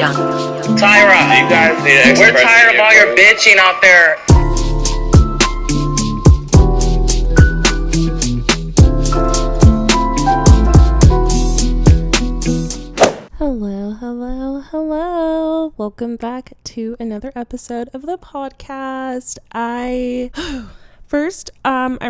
young. Tyra, You guys need to express we're tired of all your bitching out there. Hello. Welcome back to another episode of the podcast. I'm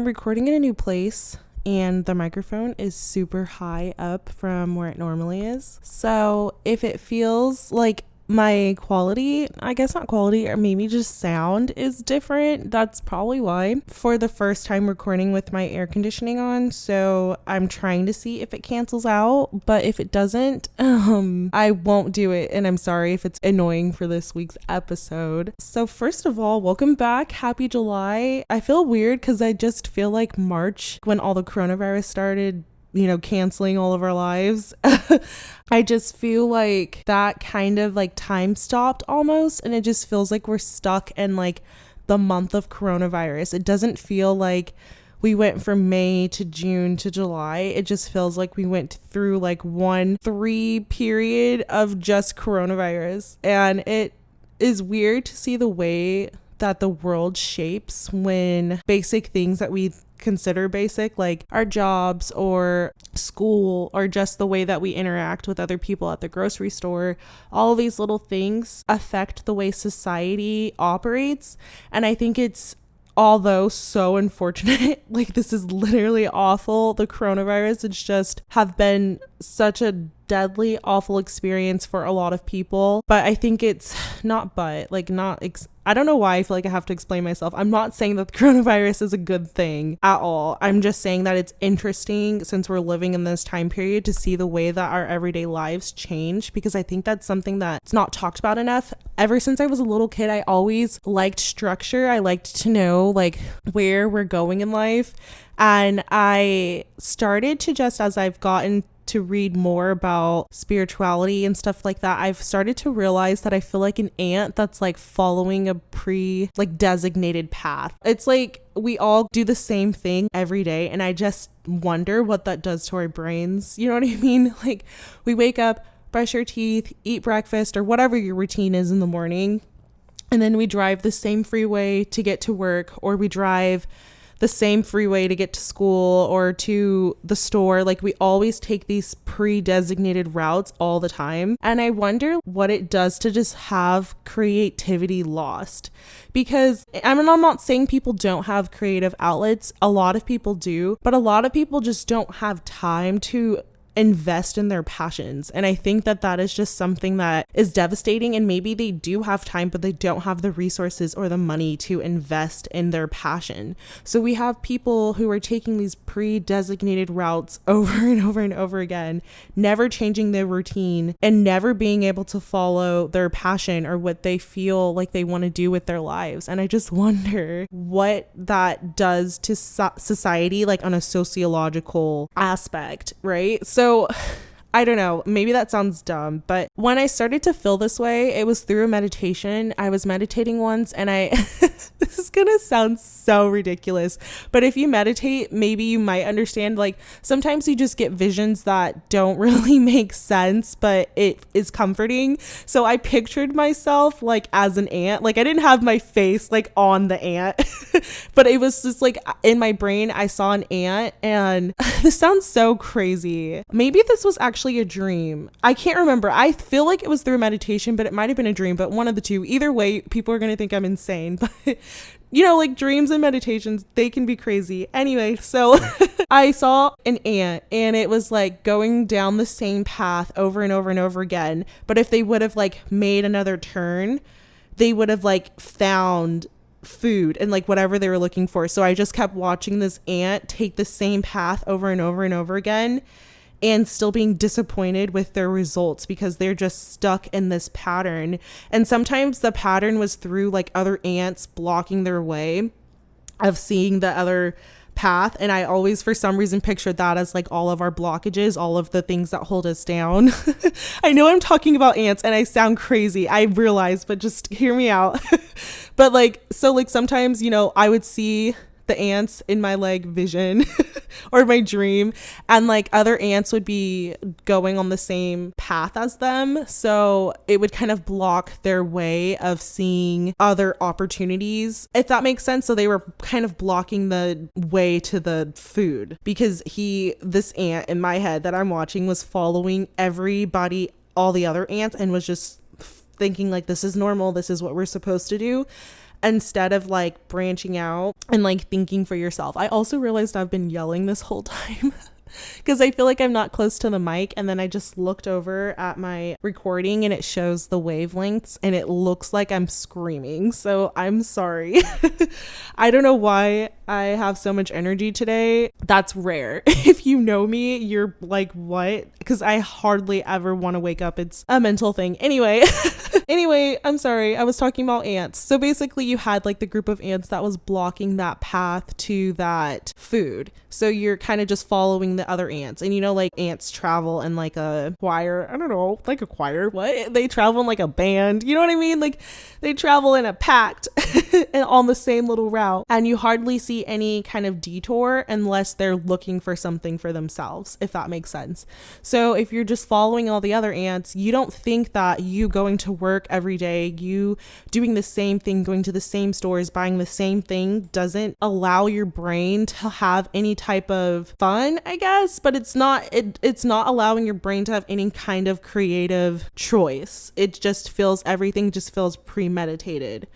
recording in a new place and the microphone is super high up from where it normally is. So if it feels like my quality, I guess not quality, or maybe just sound is different, that's probably why. For the first time recording with my air conditioning on, so I'm trying to see if it cancels out, but if it doesn't, I won't do it, and I'm sorry if it's annoying for this week's episode. So first of all, welcome back. Happy July. I feel weird because I just feel like March, when all the coronavirus started, canceling all of our lives. I just feel like that kind of like time stopped almost, and it just feels like we're stuck in like the month of coronavirus. It doesn't feel like we went from May to June to July. It just feels like we went through like 1-3 period of just coronavirus, and it is weird to see the way that the world shapes when basic things that we consider basic, like our jobs or school or just the way that we interact with other people at the grocery store, all of these little things affect the way society operates. And I think it's, although so unfortunate, like this is literally awful, the coronavirus, it's just have been such a deadly, awful experience for a lot of people. But I think it's I don't know why I feel like I have to explain myself. I'm not saying that the coronavirus is a good thing at all. I'm just saying that it's interesting, since we're living in this time period, to see the way that our everyday lives change, because I think that's something that's not talked about enough. Ever since I was a little kid, I always liked structure. I liked to know like where we're going in life. And I started to, just as I've gotten to read more about spirituality and stuff like that, I've started to realize that I feel like an ant that's like following a designated path. It's like we all do the same thing every day, and I just wonder what that does to our brains. You know what I mean? Like we wake up, brush our teeth, eat breakfast, or whatever your routine is in the morning, and then we drive the same freeway to get to work, or we drive the same freeway to get to school or to the store. Like we always take these pre-designated routes all the time. And I wonder what it does to just have creativity lost. Because I'm not saying people don't have creative outlets. A lot of people do, but a lot of people just don't have time to invest in their passions. And I think that is just something that is devastating. And maybe they do have time, but they don't have the resources or the money to invest in their passion. So we have people who are taking these pre-designated routes over and over and over again, never changing their routine and never being able to follow their passion or what they feel like they want to do with their lives. And I just wonder what that does to society, like on a sociological aspect, right? So I don't know, maybe that sounds dumb, but when I started to feel this way, it was through a meditation. I was meditating once, and this is gonna sound so ridiculous, but if you meditate, maybe you might understand, like sometimes you just get visions that don't really make sense, but it is comforting. So I pictured myself like as an ant. Like I didn't have my face like on the ant, but it was just like in my brain, I saw an ant. And this sounds so crazy. Maybe this was actually a dream. I can't remember. I feel like it was through meditation, but it might have been a dream, but one of the two. Either way, people are going to think I'm insane, but like dreams and meditations, they can be crazy. Anyway, so I saw an ant, and it was like going down the same path over and over and over again. But if they would have like made another turn, they would have like found food and like whatever they were looking for. So I just kept watching this ant take the same path over and over and over again, and still being disappointed with their results because they're just stuck in this pattern. And sometimes the pattern was through like other ants blocking their way of seeing the other path. And I always, for some reason, pictured that as like all of our blockages, all of the things that hold us down. I know I'm talking about ants and I sound crazy, I realize, but just hear me out. But like, so like sometimes, I would see the ants in my like vision or my dream, and like other ants would be going on the same path as them, so it would kind of block their way of seeing other opportunities, if that makes sense. So they were kind of blocking the way to the food, because this ant in my head that I'm watching was following everybody, all the other ants, and was just thinking like, this is normal, this is what we're supposed to do, instead of like branching out and like thinking for yourself. I also realized I've been yelling this whole time because I feel like I'm not close to the mic, and then I just looked over at my recording and it shows the wavelengths and it looks like I'm screaming, so I'm sorry. I don't know why I have so much energy today. That's rare. If you know me, you're like, what? Because I hardly ever want to wake up. It's a mental thing. Anyway, I'm sorry. I was talking about ants. So basically you had like the group of ants that was blocking that path to that food. So you're kind of just following the other ants. And you know, like ants travel in like a choir. I don't know, like a choir. What? They travel in like a band. You know what I mean? Like they travel in a pact and on the same little route. And you hardly see any kind of detour unless they're looking for something for themselves, if that makes sense. So if you're just following all the other ants, you don't think that you going to work every day, you doing the same thing, going to the same stores, buying the same thing doesn't allow your brain to have any type of fun, I guess, but it's not allowing your brain to have any kind of creative choice. Everything just feels premeditated.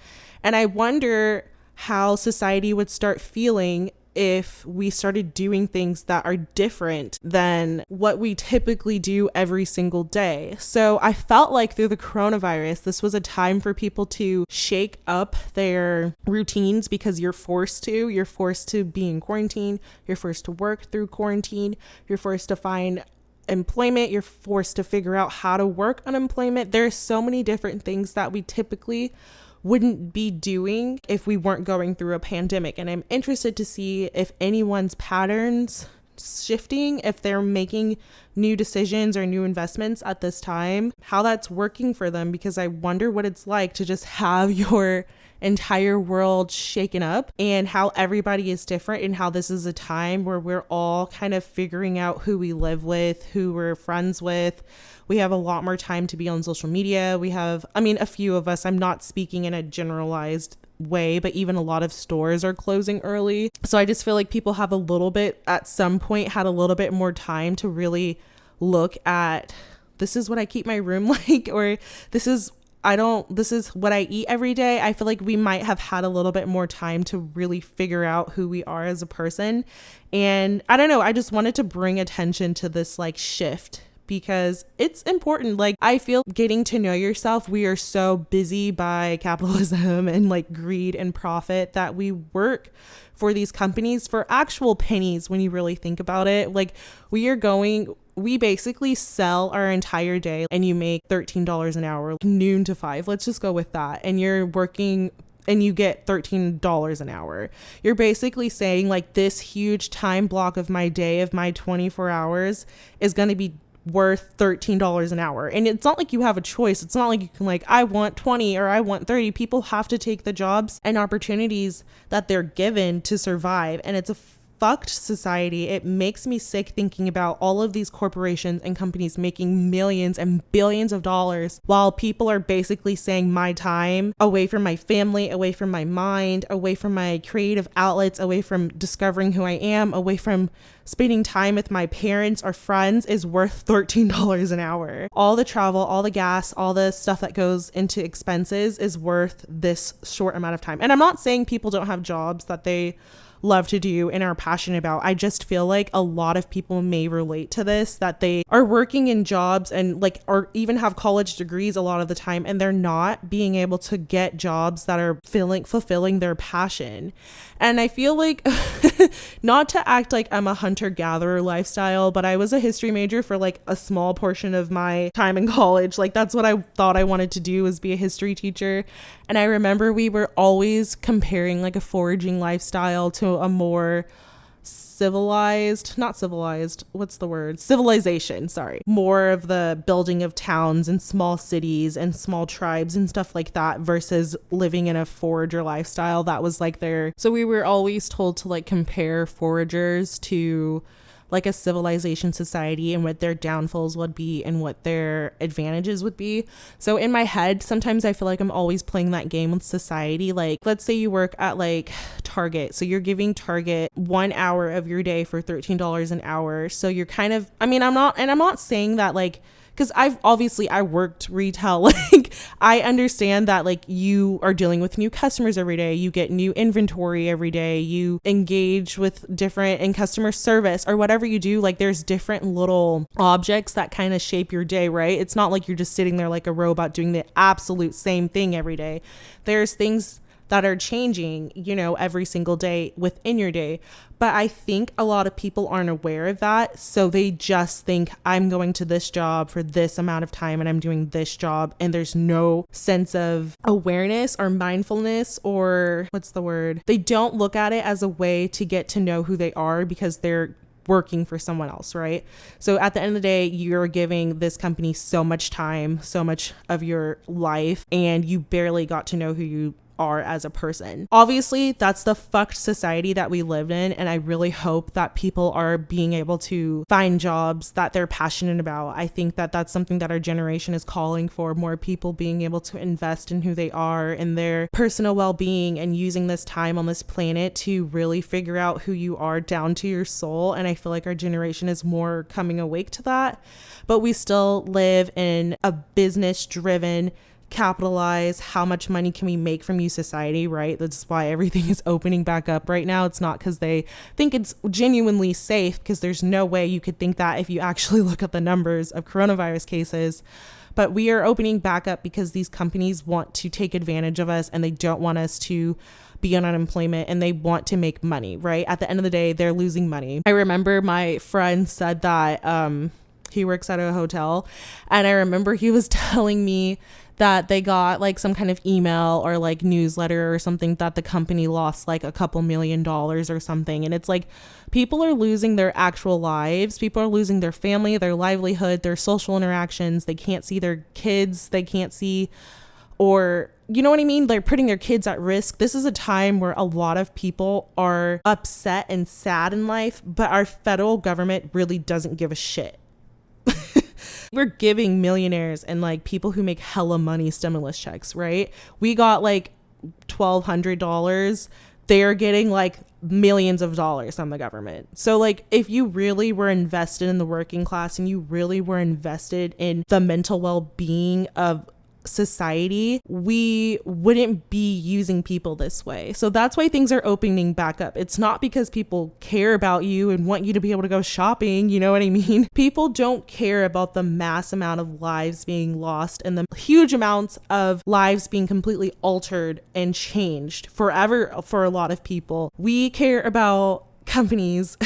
And I wonder how society would start feeling if we started doing things that are different than what we typically do every single day. So I felt like through the coronavirus, this was a time for people to shake up their routines, because you're forced to be in quarantine, you're forced to work through quarantine, you're forced to find employment, you're forced to figure out how to work unemployment. There's so many different things that we typically wouldn't be doing if we weren't going through a pandemic. And I'm interested to see if anyone's patterns shifting, if they're making new decisions or new investments at this time, how that's working for them, because I wonder what it's like to just have your entire world shaken up, and how everybody is different, and how this is a time where we're all kind of figuring out who we live with, who we're friends with. We have a lot more time to be on social media. A few of us, I'm not speaking in a generalized way, but even a lot of stores are closing early. So I just feel like people have at some point had a little bit more time to really look at, this is what I keep my room like, or this is what I eat every day. I feel like we might have had a little bit more time to really figure out who we are as a person. And I don't know, I just wanted to bring attention to this like shift, because it's important. Like, I feel getting to know yourself, we are so busy by capitalism and like greed and profit that we work for these companies for actual pennies when you really think about it. Like, we basically sell our entire day, and you make $13 an hour, noon to 5. Let's just go with that. And you're working and you get $13 an hour. You're basically saying like, this huge time block of my day, of my 24 hours is going to be worth $13 an hour. And it's not like you have a choice. It's not like you can like, I want 20 or I want 30. People have to take the jobs and opportunities that they're given to survive. And it's a fucked society. It makes me sick thinking about all of these corporations and companies making millions and billions of dollars, while people are basically saying my time away from my family, away from my mind, away from my creative outlets, away from discovering who I am, away from spending time with my parents or friends is worth $13 an hour. All the travel, all the gas, all the stuff that goes into expenses is worth this short amount of time. And I'm not saying people don't have jobs that they love to do and are passionate about. I just feel like a lot of people may relate to this, that they are working in jobs and like, or even have college degrees a lot of the time, and they're not being able to get jobs that are fulfilling their passion. And I feel like, not to act like I'm a hunter-gatherer lifestyle, but I was a history major for like a small portion of my time in college. Like, that's what I thought I wanted to do, was be a history teacher. And I remember we were always comparing like a foraging lifestyle to a more civilization, sorry, more of the building of towns and small cities and small tribes and stuff like that versus living in a forager lifestyle. That was like so we were always told to like compare foragers to like a civilization society and what their downfalls would be and what their advantages would be. So in my head, sometimes I feel like I'm always playing that game with society. Like, let's say you work at like Target. So you're giving Target 1 hour of your day for $13 an hour. So you're kind of, I'm not saying that like, because I worked retail. Like, I understand that like you are dealing with new customers every day. You get new inventory every day. You engage with different in customer service or whatever you do. Like, there's different little objects that kind of shape your day, right? It's not like you're just sitting there like a robot doing the absolute same thing every day. There's things that are changing, every single day within your day. But I think a lot of people aren't aware of that. So they just think I'm going to this job for this amount of time and I'm doing this job. And there's no sense of awareness or mindfulness or They don't look at it as a way to get to know who they are because they're working for someone else, right? So at the end of the day, you're giving this company so much time, so much of your life, and you barely got to know who you are as a person. Obviously, that's the fucked society that we live in, and I really hope that people are being able to find jobs that they're passionate about. I think that that's something that our generation is calling for, more people being able to invest in who they are and their personal well-being and using this time on this planet to really figure out who you are down to your soul. And I feel like our generation is more coming awake to that, but we still live in a business-driven, capitalize, how much money can we make from you society, right? That's why everything is opening back up right now. It's not because they think it's genuinely safe, because there's no way you could think that if you actually look at the numbers of coronavirus cases. But we are opening back up because these companies want to take advantage of us and they don't want us to be on unemployment and they want to make money, right? At the end of the day, they're losing money. I remember my friend said that he works at a hotel, and I remember he was telling me that they got like some kind of email or like newsletter or something that the company lost like a couple $1 million or something. And it's like, people are losing their actual lives. People are losing their family, their livelihood, their social interactions. They can't see their kids. They can't see, or you know what I mean? They're putting their kids at risk. This is a time where a lot of people are upset and sad in life, but our federal government really doesn't give a shit. We're giving millionaires and like people who make hella money stimulus checks, right? We got like $1,200. They're getting like millions of dollars from the government. So like, if you really were invested in the working class and you really were invested in the mental well-being of society, we wouldn't be using people this way. So that's why things are opening back up. It's not because people care about you and want you to be able to go shopping, you know what I mean? People don't care about the mass amount of lives being lost and the huge amounts of lives being completely altered and changed forever for a lot of people. We care about companies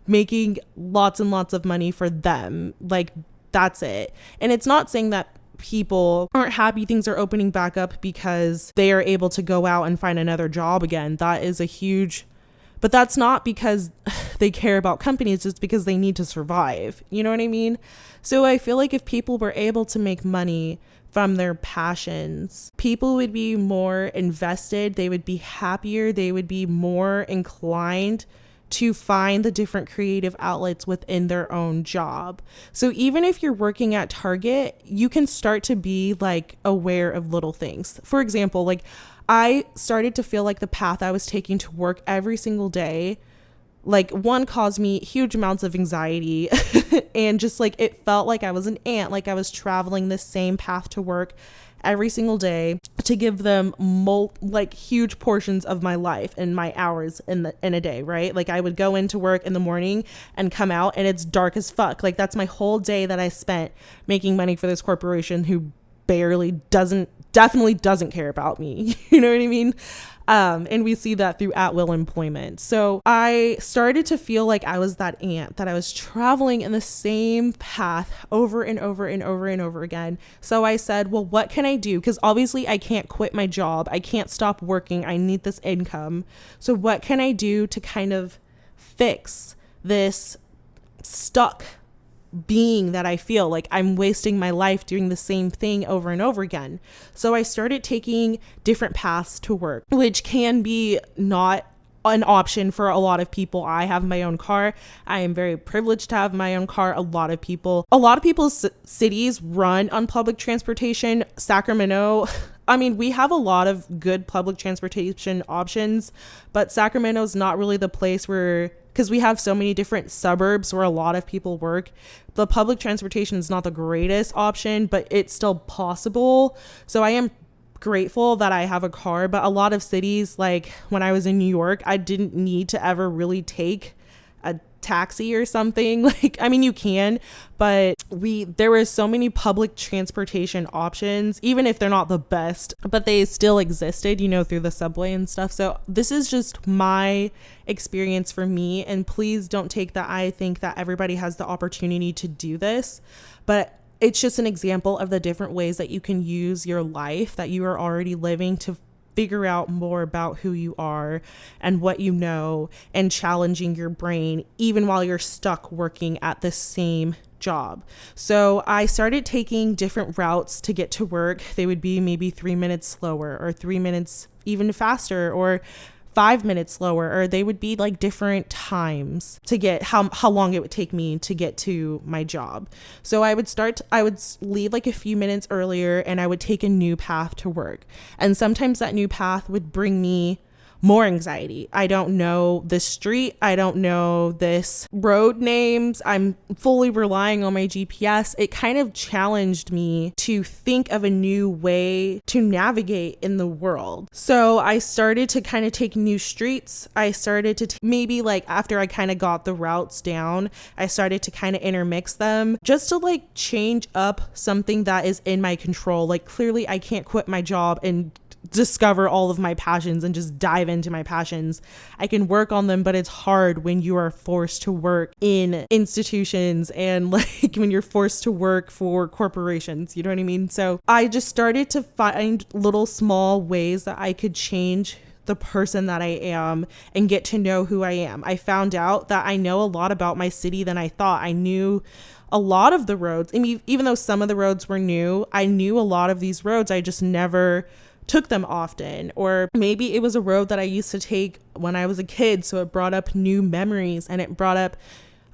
making lots and lots of money for them. Like, that's it. And it's not saying that people aren't happy things are opening back up because they are able to go out and find another job again. That is a huge, but that's not because they care about companies, it's because they need to survive. You know what I mean? So I feel like if people were able to make money from their passions, people would be more invested, they would be happier, they would be more inclined to find the different creative outlets within their own job. So even if you're working at Target, you can start to be like aware of little things. For example, like I started to feel like the path I was taking to work every single day, like one, caused me huge amounts of anxiety and just like it felt like I was an ant, like I was traveling the same path to work every single day to give them like huge portions of my life and my hours in a day, right? Like I would go into work in the morning and come out and it's dark as fuck. Like that's my whole day that I spent making money for this corporation who definitely doesn't care about me. You know what I mean? And we see that through at-will employment. So I started to feel like I was that ant, that I was traveling in the same path over and over and over and over again. So I said, well, what can I do? Because obviously I can't quit my job. I can't stop working. I need this income. So what can I do to kind of fix this stuck being that I feel like I'm wasting my life doing the same thing over and over again. So I started taking different paths to work, which can be not an option for a lot of people. I have my own car. I am very privileged to have my own car. A lot of people's cities run on public transportation. Sacramento, I mean, we have a lot of good public transportation options, but Sacramento's not really the place where, because we have so many different suburbs where a lot of people work, the public transportation is not the greatest option, but it's still possible. So I am grateful that I have a car, but a lot of cities, like when I was in New York, I didn't need to ever really take a taxi or something. Like, I mean, you can, but there were so many public transportation options, even if they're not the best, but they still existed, through the subway and stuff. So this is just my experience for me. And please don't take that I think that everybody has the opportunity to do this, but it's just an example of the different ways that you can use your life that you are already living to figure out more about who you are and what you know, and challenging your brain even while you're stuck working at the same job. So I started taking different routes to get to work. They would be maybe 3 minutes slower, or 3 minutes even faster, or 5 minutes slower, or they would be like different times to get how long it would take me to get to my job. So I would leave like a few minutes earlier, and I would take a new path to work. And sometimes that new path would bring me more anxiety. I don't know the street. I don't know this road names. I'm fully relying on my GPS. It kind of challenged me to think of a new way to navigate in the world. So I started to kind of take new streets. I started to maybe like after I kind of got the routes down, I started to kind of intermix them just to like change up something that is in my control. Like clearly I can't quit my job and discover all of my passions and just dive into my passions. I can work on them, but it's hard when you are forced to work in institutions and like when you're forced to work for corporations, you know what I mean? So I just started to find little small ways that I could change the person that I am and get to know who I am. I found out that I know a lot about my city than I thought. I knew a lot of the roads. I mean, even though some of the roads were new, I knew a lot of these roads. I just never took them often. Or maybe it was a road that I used to take when I was a kid, so it brought up new memories, and it brought up,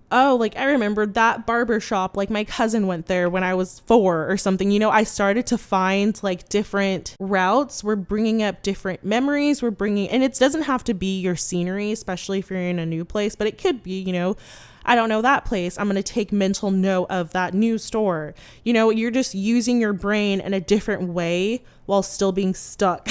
oh, like I remember that barber shop, like my cousin went there when I was 4 or something. I started to find like different routes. We're bringing up different memories. And it doesn't have to be your scenery, especially if you're in a new place, but it could be, I don't know that place. I'm going to take mental note of that new store. You're just using your brain in a different way while still being stuck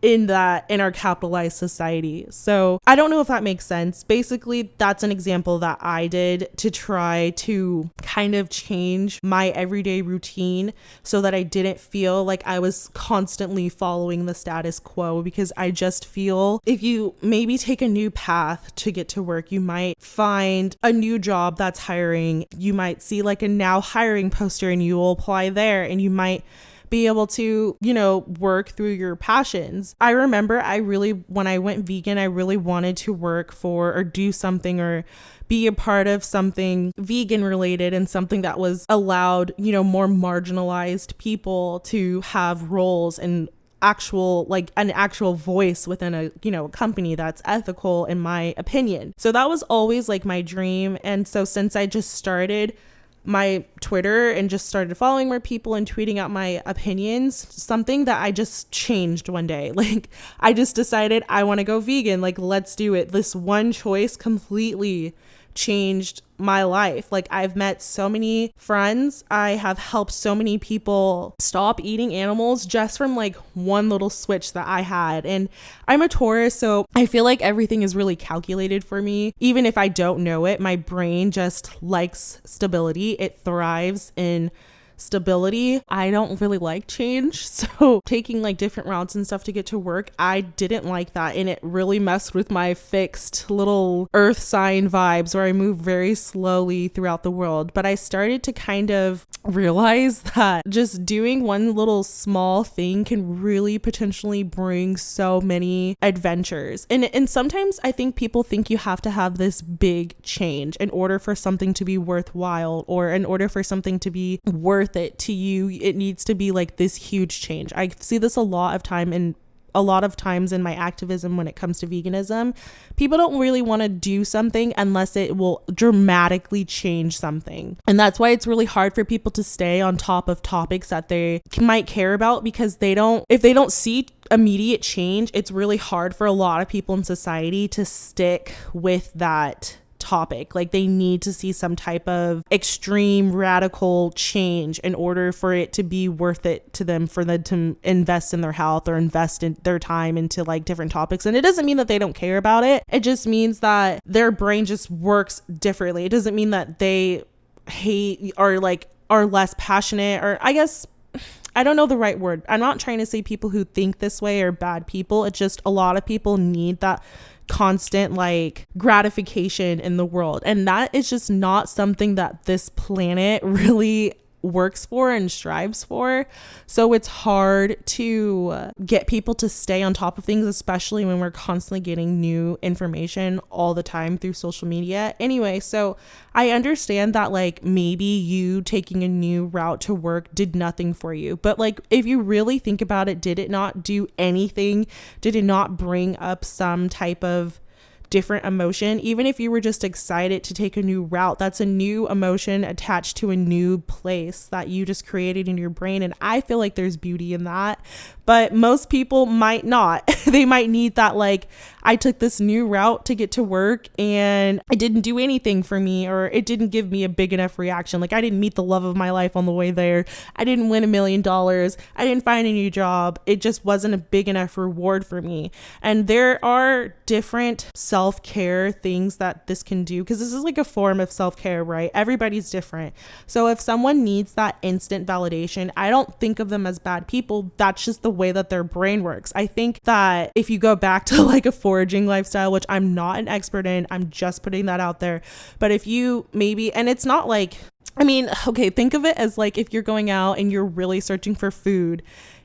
in our capitalized society. So I don't know if that makes sense. Basically, that's an example that I did to try to kind of change my everyday routine so that I didn't feel like I was constantly following the status quo, because I just feel if you maybe take a new path to get to work, you might find a new job that's hiring. You might see like a now hiring poster and you will apply there, and you might be able to, work through your passions. I remember when I went vegan, I really wanted to work for or do something or be a part of something vegan related, and something that was allowed, more marginalized people to have roles and an actual voice within a company that's ethical, in my opinion. So that was always like my dream. And so since I just started my Twitter and just started following more people and tweeting out my opinions, something that I just changed one day. Like I just decided I want to go vegan. Like, let's do it. This one choice completely changed my life. Like I've met so many friends. I have helped so many people stop eating animals just from like one little switch that I had. And I'm a Taurus, so I feel like everything is really calculated for me. Even if I don't know it, my brain just likes stability. It thrives in stability. I don't really like change. So taking like different routes and stuff to get to work, I didn't like that. And it really messed with my fixed little earth sign vibes where I move very slowly throughout the world. But I started to kind of realize that just doing one little small thing can really potentially bring so many adventures. And sometimes I think people think you have to have this big change in order for something to be worthwhile, or in order for something to be worth it to you, it needs to be like this huge change. I see this a lot of times in my activism when it comes to veganism. People don't really want to do something unless it will dramatically change something. And that's why it's really hard for people to stay on top of topics that they might care about, because if they don't see immediate change, it's really hard for a lot of people in society to stick with that topic. Like, they need to see some type of extreme radical change in order for it to be worth it to them, for them to invest in their health or invest in their time into like different topics. And it doesn't mean that they don't care about it. It just means that their brain just works differently. It doesn't mean that they hate or like are less passionate, or I guess I don't know the right word. I'm not trying to say people who think this way are bad people. It's just a lot of people need that constant like gratification in the world, and that is just not something that this planet really works for and strives for. So it's hard to get people to stay on top of things, especially when we're constantly getting new information all the time through social media. Anyway, so I understand that like maybe you taking a new route to work did nothing for you, but like if you really think about it, did it not do anything? Did it not bring up some type of different emotion? Even if you were just excited to take a new route, that's a new emotion attached to a new place that you just created in your brain. And I feel like there's beauty in that, but most people might not. They might need that, like, I took this new route to get to work and it didn't do anything for me, or it didn't give me a big enough reaction. Like, I didn't meet the love of my life on the way there. I didn't win $1 million. I didn't find a new job. It just wasn't a big enough reward for me. And there are different self-care things that this can do, because this is like a form of self-care, right? Everybody's different. So if someone needs that instant validation, I don't think of them as bad people. That's just the way that their brain works. I think that if you go back to like a foraging lifestyle, which I'm not an expert in, I'm just putting that out there. But if you maybe, and it's not like, I mean, okay, think of it as like if you're going out and you're really searching for food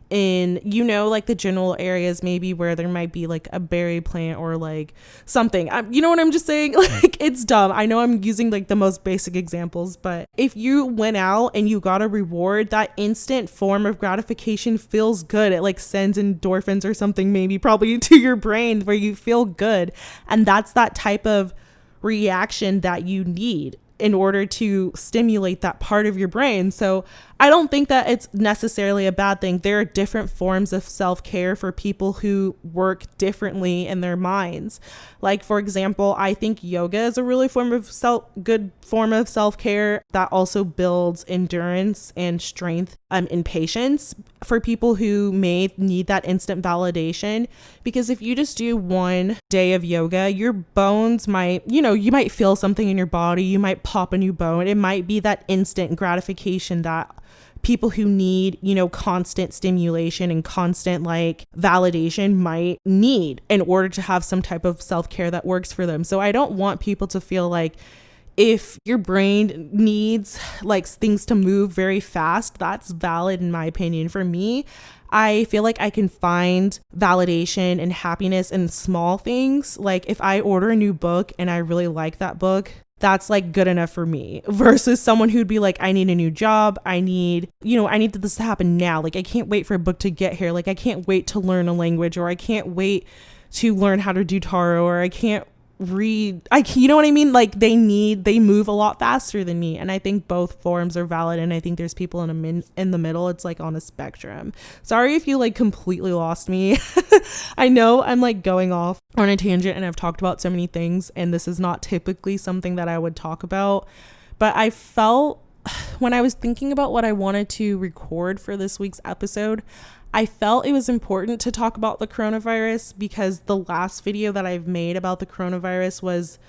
in, you know, like the general areas maybe where there might be like a berry plant or like something. You know what I'm just saying? Like, it's dumb. I know I'm using like the most basic examples, but if you went out and you got a reward, that instant form of gratification feels good. It like sends endorphins or something, maybe probably to your brain where you feel good. And that's that type of reaction that you need in order to stimulate that part of your brain. So I don't think that it's necessarily a bad thing. There are different forms of self-care for people who work differently in their minds. Like, for example, I think yoga is a really good form of self-care that also builds endurance and strength and patience for people who may need that instant validation. Because if you just do one day of yoga, your bones might, you know, you might feel something in your body, you might pop a new bone. It might be that instant gratification that people who need, you know, constant stimulation and constant like validation might need in order to have some type of self-care that works for them. So I don't want people to feel like if your brain needs like things to move very fast, that's valid in my opinion. For me, I feel like I can find validation and happiness in small things. Like if I order a new book and I really like that book, that's like good enough for me, versus someone who'd be like, I need a new job. I need this to happen now. Like, I can't wait for a book to get here. Like, I can't wait to learn a language, or I can't wait to learn how to do tarot, or I can't read. You know what I mean? Like, they move a lot faster than me. And I think both forms are valid. And I think there's people in the middle. It's like on a spectrum. Sorry if you like completely lost me. I know I'm like going off on a tangent and I've talked about so many things, and this is not typically something that I would talk about, but I felt when I was thinking about what I wanted to record for this week's episode, I felt it was important to talk about the coronavirus, because the last video that I've made about the coronavirus was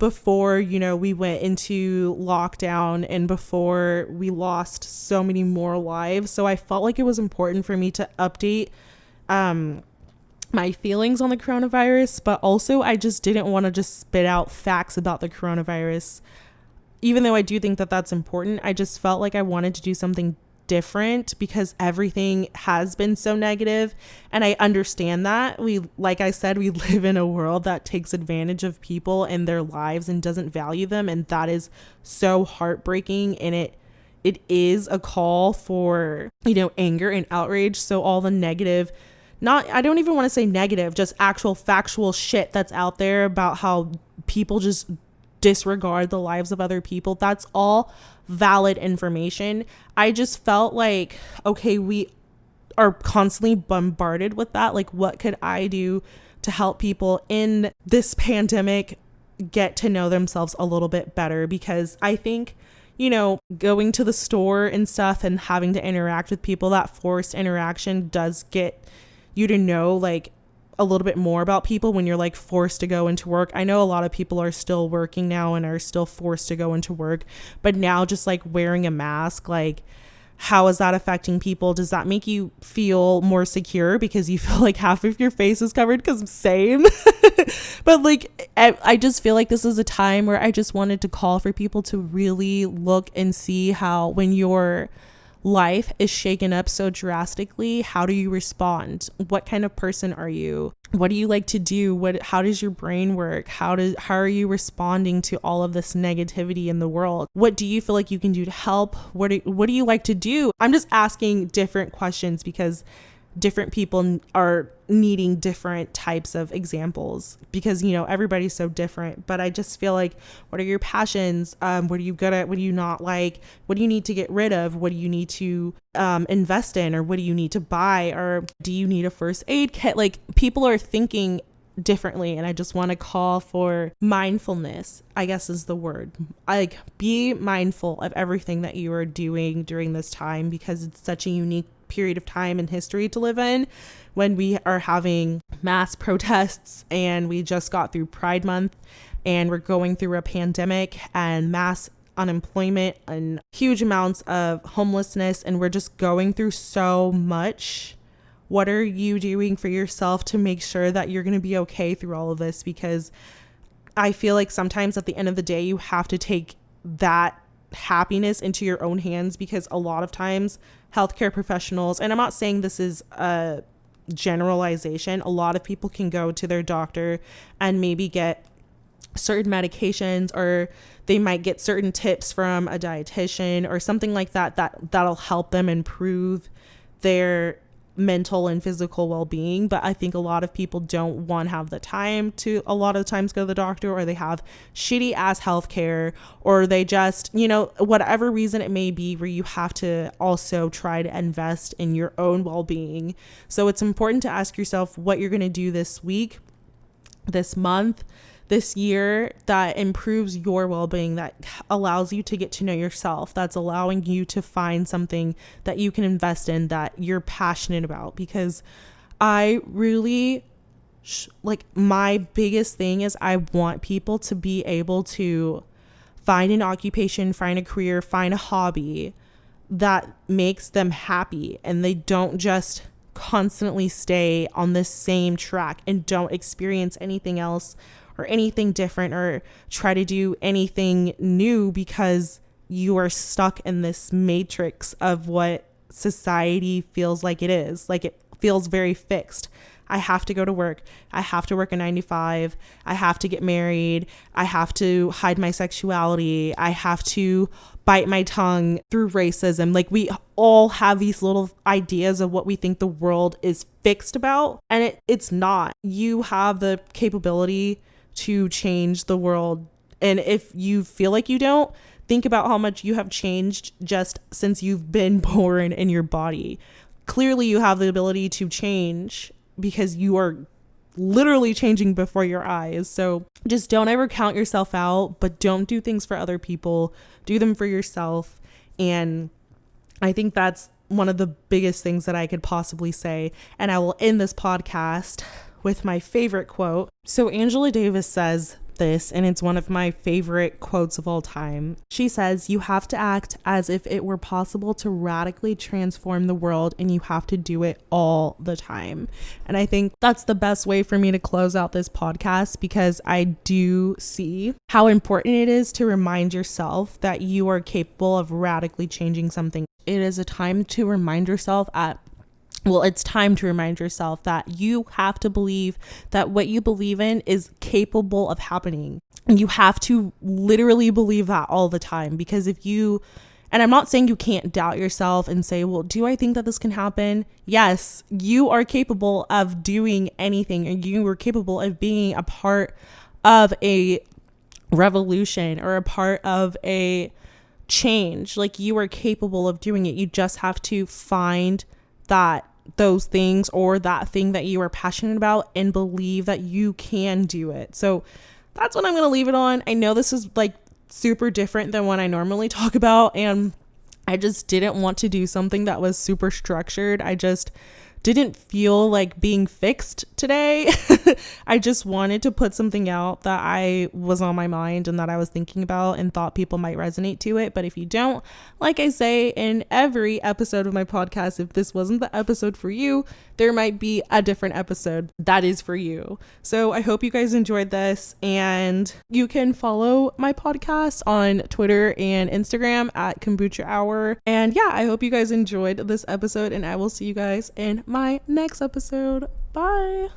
before, we went into lockdown and before we lost so many more lives. So I felt like it was important for me to update my feelings on the coronavirus, but also I just didn't want to just spit out facts about the coronavirus. Even though I do think that that's important, I just felt like I wanted to do something different because everything has been so negative, and I understand that. Like I said, we live in a world that takes advantage of people and their lives and doesn't value them, and that is so heartbreaking, and it is a call for, anger and outrage. So all the negative, I don't even want to say negative, just actual factual shit that's out there about how people just disregard the lives of other people, that's all valid information. I just felt like, okay, we are constantly bombarded with that. Like, what could I do to help people in this pandemic get to know themselves a little bit better? Because I think, going to the store and stuff and having to interact with people, that forced interaction does get you to know like a little bit more about people when you're like forced to go into work. I know a lot of people are still working now and are still forced to go into work, but now just like wearing a mask, like how is that affecting people? Does that make you feel more secure because you feel like half of your face is covered? Because same. But like I just feel like this is a time where I just wanted to call for people to really look and see how, when your life is shaken up so drastically, how do you respond? What kind of person are you? What do you like to do? How does your brain work? How are you responding to all of this negativity in the world? What do you feel like you can do to help? What do you like to do? I'm just asking different questions because different people are needing different types of examples because, everybody's so different. But I just feel like, what are your passions? What are you good at? What do you not like? What do you need to get rid of? What do you need to invest in? Or what do you need to buy? Or do you need a first aid kit? Like, people are thinking differently, and I just want to call for mindfulness, I guess is the word. Like, be mindful of everything that you are doing during this time, because it's such a unique period of time in history to live in, when we are having mass protests, and we just got through Pride Month, and we're going through a pandemic and mass unemployment and huge amounts of homelessness, and we're just going through so much. What are you doing for yourself to make sure that you're going to be okay through all of this? Because I feel like sometimes at the end of the day, you have to take that happiness into your own hands, because a lot of times healthcare professionals, and I'm not saying this is a generalization, a lot of people can go to their doctor and maybe get certain medications, or they might get certain tips from a dietitian or something like that'll help them improve their mental and physical well-being. But I think a lot of people don't want to have the time to a lot of times go to the doctor, or they have shitty ass healthcare, or they just, whatever reason it may be, where you have to also try to invest in your own well-being. So it's important to ask yourself what you're going to do this week, this month, this year, that improves your well-being, that allows you to get to know yourself, that's allowing you to find something that you can invest in, that you're passionate about. Because I really my biggest thing is I want people to be able to find an occupation, find a career, find a hobby that makes them happy, and they don't just constantly stay on this same track and don't experience anything else or anything different, or try to do anything new, because you are stuck in this matrix of what society feels like it is. Like, it feels very fixed. I have to go to work. I have to work a 9 to 5. I have to get married. I have to hide my sexuality. I have to bite my tongue through racism. Like, we all have these little ideas of what we think the world is fixed about, and it's not. You have the capability to change the world. And if you feel like you don't, think about how much you have changed just since you've been born in your body. Clearly you have the ability to change, because you are literally changing before your eyes. So just don't ever count yourself out, but don't do things for other people. Do them for yourself. And I think that's one of the biggest things that I could possibly say. And I will end this podcast with my favorite quote. So Angela Davis says, this, and it's one of my favorite quotes of all time. She says, "You have to act as if it were possible to radically transform the world, and you have to do it all the time." And I think that's the best way for me to close out this podcast, because I do see how important it is to remind yourself that you are capable of radically changing something. It is a time to remind yourself it's time to remind yourself that you have to believe that what you believe in is capable of happening. And you have to literally believe that all the time, because and I'm not saying you can't doubt yourself and say, well, do I think that this can happen? Yes, you are capable of doing anything, and you are capable of being a part of a revolution or a part of a change. Like, you are capable of doing it. You just have to find those things or that thing that you are passionate about and believe that you can do it. So that's what I'm going to leave it on. I know this is like super different than what I normally talk about, and I just didn't want to do something that was super structured. I just didn't feel like being fixed today. I just wanted to put something out that I was on my mind and that I was thinking about and thought people might resonate to it. But if you don't, like I say in every episode of my podcast, if this wasn't the episode for you, there might be a different episode that is for you. So I hope you guys enjoyed this, and you can follow my podcast on Twitter and Instagram at Kombucha Hour. And yeah, I hope you guys enjoyed this episode, and I will see you guys in my next episode. Bye.